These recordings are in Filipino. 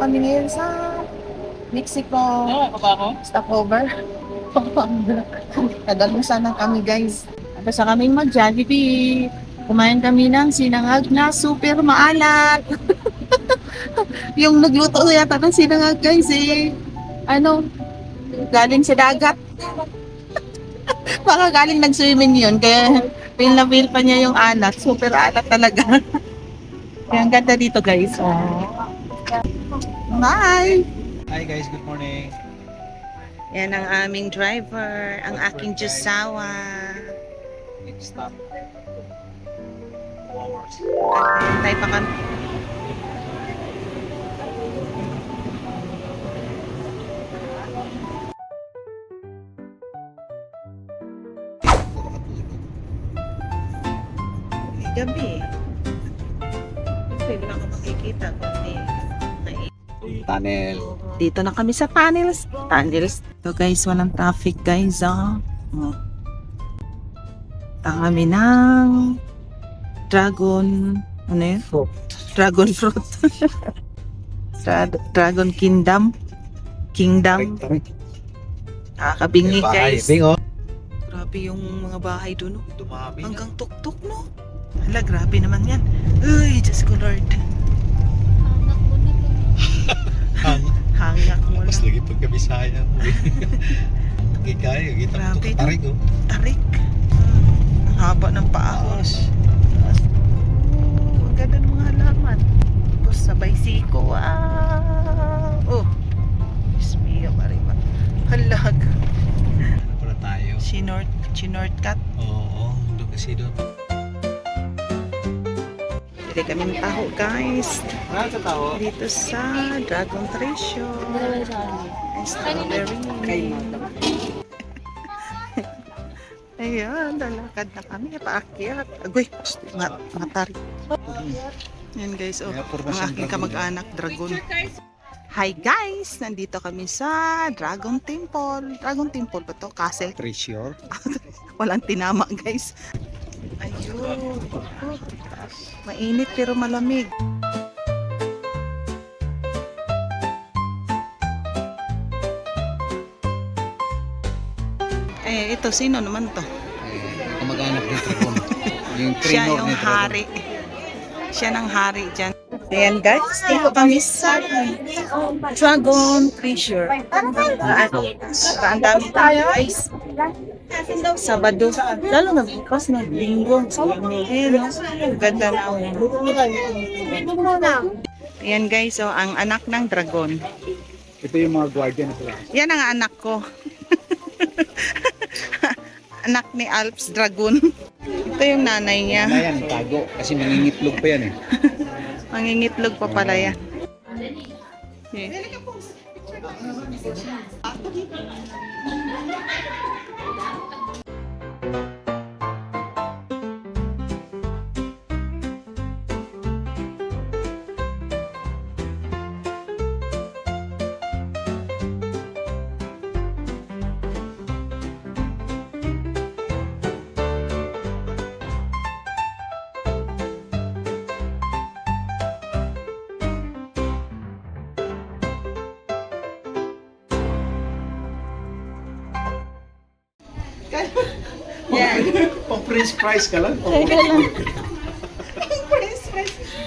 kami ngayon sa Mexico stopover. Pampanga. Nag-almusan na kami guys. Tapos sa kaming mag-Jollibee. Kumain kami ng sinangag na super maalat. Yung nagluto yata ng sinangag guys eh. Ano, galing sa dagat. Baka galing nag-swimming yun. Kaya feel na feel pa niya yung alat. Super alat talaga. Kaya ang ganda dito guys. Oh. Bye! Hi guys, good morning. Yan ang aming driver, ang aking Diyosawa. Next stop. Hours. Antay pa kami. Gabi. Pwede na ako makikita kung Tunnel. dito na kami sa tunnels. So guys, walang traffic guys. Oh. Kami ng dragon, ano yun? Fruit. Dragon fruit. Dragon Kingdom. Nakakabingi guys. Bingo. Grabe yung mga bahay doon. Oh. Dumami. Hanggang tuktok no. Hala, grabe naman yan. Uy, Diyos ko Lord. Hangak mo Tapos lang. lagi pagkabisaya mo. Kaya, kita mo Grabe ito tarig oh. Tarik. Ang haba ng paahos. Ang ganda ng mga halaman. Tapos sabay siko. Oh. Diyos mio, marima. Halag. Ano pala tayo? Shortcut. Oo, doon kasi doon. Pili kami ng taho guys. Ano sa tao? Dito sa Dragon Treasure. Strawberry. Ayan, lalakad na kami. Paakyat. Agoy, matari. Yan guys, oh, ang aking kamag-anak, Dragon. Hi guys! Nandito kami sa Dragon Temple. Dragon Temple ba to? Castle? Treasure. Walang tinama guys. Ayun. Mainit pero malamig. Eh, ito, sino naman to? Kamag-anak ni Dragon. Yung Siya trainer yung ni Dragon. hari. Siya ng hari dyan. Ayan guys, dito kami sa Dragon Treasure. Ang dami tayo guys. Sabado. Lalo na bukas na linggo. Ayan, ang ganda na. Ayan guys, so ang anak ng dragon. Ito yung mga guardian na sila. Yan ang anak ko. Anak ni Alps Dragon. Ito yung nanay niya. Ano yan, tago. Kasi mangingitlog pa yan eh. Mangingitlog pa pala yan. Yeah. Pang-French fries ka lang.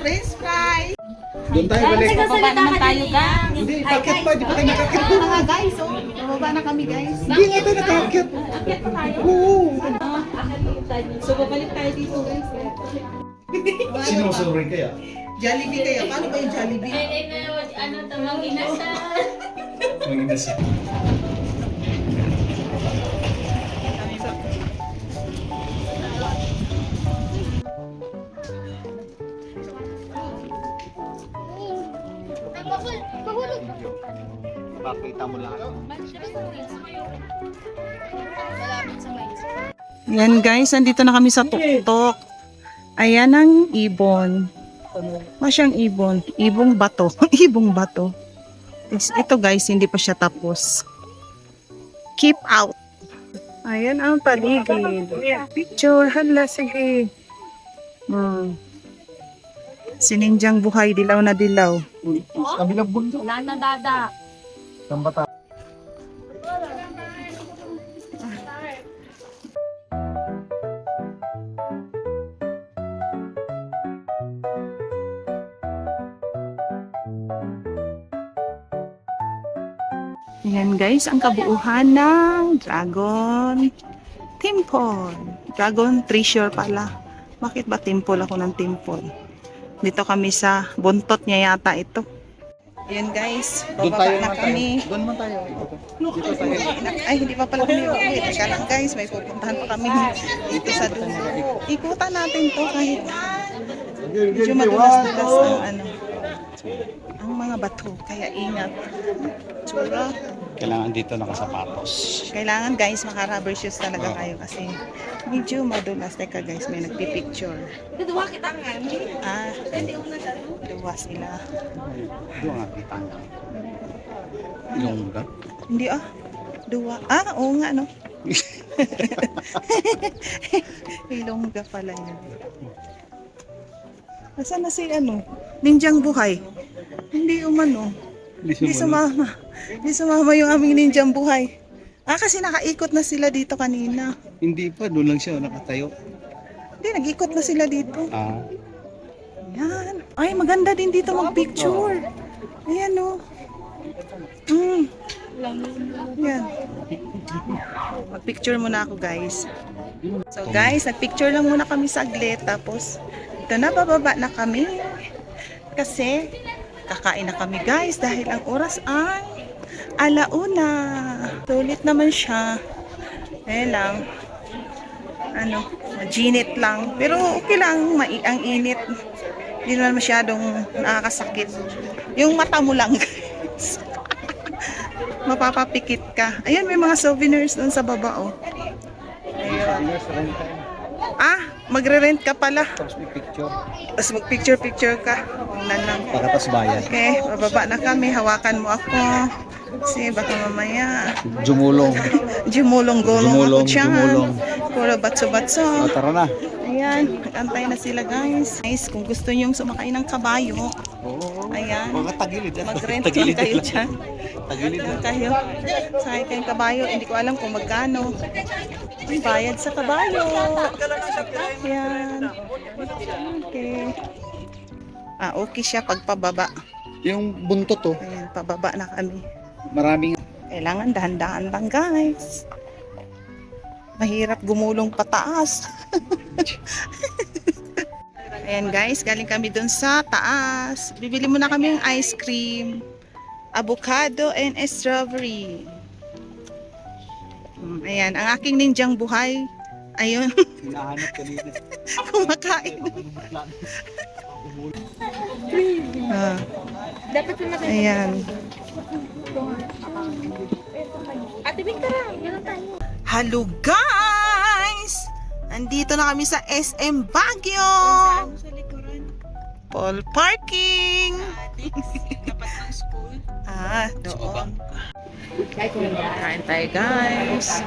French fry. Doon tayo balik. Bababa naman tayo, gang. Hindi, bakit pa? Di pa tayo nakakit Ano na nga guys, oh. Bababa na kami guys. Hindi nga tayo nakakit. Akyat pa tayo. Oo. So, babalik tayo dito, guys. Sinusuroy kaya? Jollibee kaya. Paano ba yung Jollibee? Ano, tamangin na sa... Manginasa. Pakita mo lahat. Yan guys, andito na kami sa tuktok. Ayan ang ibon. Masyang ibon. Ibong bato. Ibong bato. Ito guys, hindi pa siya tapos. Keep out. Ayan ang paligid. Picture. Hala, sige. Sinindyang buhay, dilaw na dilaw. Kabilang bundok. Wala na dada. Kambata. Ayan guys, ang kabuuhan ng Dragon Temple. Dragon Treasure pala. Bakit ba temple ako ng temple? Dito kami sa buntot niya yata ito. Ayan guys, bababa na kami. Doon man tayo. Dito tayo. Ay, hindi pa pala kami uuwi. Teka lang guys, may pupuntahan pa kami dito sa dulo. Ikutan natin to kahit medyo madulas-dulas ang mga bato. Kaya ingat. Tsura. Kailangan dito nakasapatos. Kailangan guys, maka-rubber shoes talaga kayo kasi medyo madulas. Teka guys, may nagpipicture. Duduwa kita nga. Ah, duwa sila. Doon nga kita. Ilongga. Hindi duwa. Oo nga no. Ilongga pala yun. Nasaan na si Ninjang buhay? Hindi umano. Hindi sumama. Hindi sumama yung aming ninjang buhay. Kasi nakaikot na sila dito kanina. Hindi pa, doon lang siya nakatayo. Hindi, nag-ikot na sila dito. Ah. Yan. Ay, maganda din dito mag-picture. Ayan o. Yan. Mag-picture muna ako guys. So guys, nag-picture lang muna kami saglit. Tapos, ito na, bababa na kami. Kasi, kakain na kami guys dahil ang oras ay alauna. Sulit naman siya. Lang. Ginit lang. Pero okay lang, ang init. Hindi naman masyadong nakakasakit. Yung mata mo lang guys. Mapapapikit ka. Ayan, may mga souvenirs doon sa baba Ayun. Magre-rent ka pala. Tapos may picture. Tapos mag-picture-picture ka. Lang. Pagkatas bayan. Okay, bababa na kami. Hawakan mo ako. Kasi baka mamaya. Jumulong. Jumulong-gulong ako dyan. Jumulong. Puro batso-batso. Tara na. Ayan, nag-antay na sila guys. Guys, kung gusto nyo sumakay ng kabayo, ayan, Mga tagilid. mag-rent lang kayo dyan. Tagilid Lang kayo. Sakay kayong kabayo. Hindi ko alam kung magkano. Bayad sa kabayo. Ayan. Okay. Okay siya pagpababa. Yung buntot Ayan, pababa na kami. maraming Kailangan dahan-dahan lang guys. Mahirap gumulong pataas. Ayan guys, galing kami dun sa taas. Bibili muna kami ng ice cream, avocado and strawberry. Ayan, ang aking ninjang buhay. Ayun, hinahanap kanina. kumakain. Dapat na Ayan. Ate Victoria, meron tayo. Hello guys! Andito na kami sa SM Baguio. Sa likuran. Paul Parking. Dapat ng school. Doon. Kain tayo guys.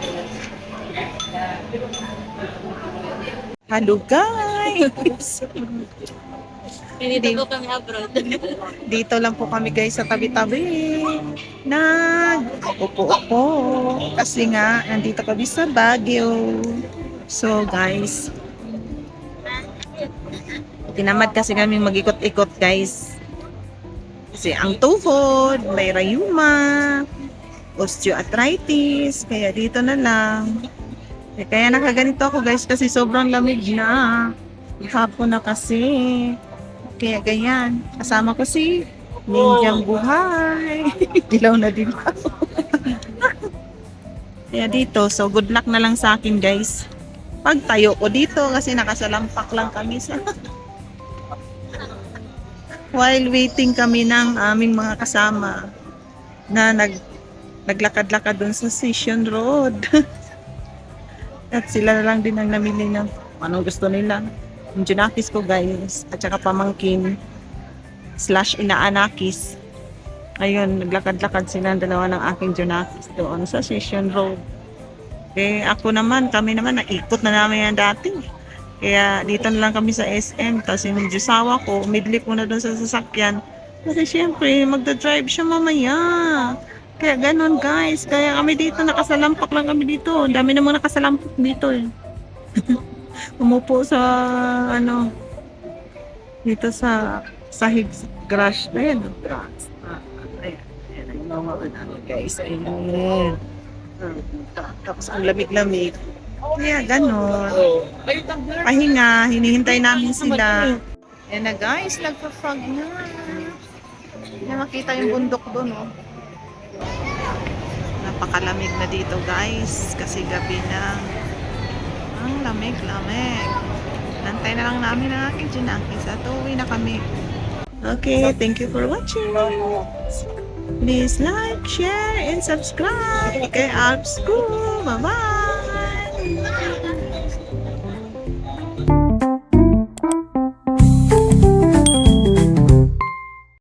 Hello guys! Pinito po kami abroad. Dito lang po kami guys sa tabi-tabi. Upo-upo. Kasi nga, nandito kami sa Baguio. So guys, tinamad kasi kami mag-ikot-ikot guys. Kasi ang tuhod, may rayuma, osteoarthritis, kaya dito na lang. Kaya nakaganito ako guys kasi sobrang lamig na. Hapon na kasi. Kaya ganyan. Kasama ko si Ninjang Buhay. Dilaw na dilaw. Kaya dito, so good luck na lang sa akin guys. Pag tayo ko dito kasi nakasalampak lang kami sa while waiting kami ng aming mga kasama na naglakad-lakad dun sa Station Road. At sila na lang din ang namili ng anong gusto nila. Yung junakis ko guys, at saka pamangkin / inaanakis. Ayun, naglakad-lakad sila ang dalawa ng aking junakis doon sa Station Road. Kami naman, naikot na namin yan dati. Kaya dito na lang kami sa SM. Tapos yung jusawa ko, umidlip muna doon sa sasakyan. Kasi syempre, magdadrive siya mamaya. Kaya ganun guys. Kaya kami dito, nakasalampak lang kami dito. Ang dami namang nakasalampak dito eh. Umupo sa, ano, dito sa sahig grass. Ayan, grass. Ayan, ayan, ang mga ano guys. Ayan. Tapos ang lamig-lamig. Kaya ganon. Pahinga, hinihintay namin sila. Ayan na guys, nagpa-frog na. Hindi makita yung bundok doon, oh. Napakalamig na dito guys, kasi gabi na. Ang lamig-lamig. Nantay na lang namin ang aking Junakis at uwi na kami. Okay, thank you for watching. Please like, share, and subscribe kay Alps School. Bye-bye!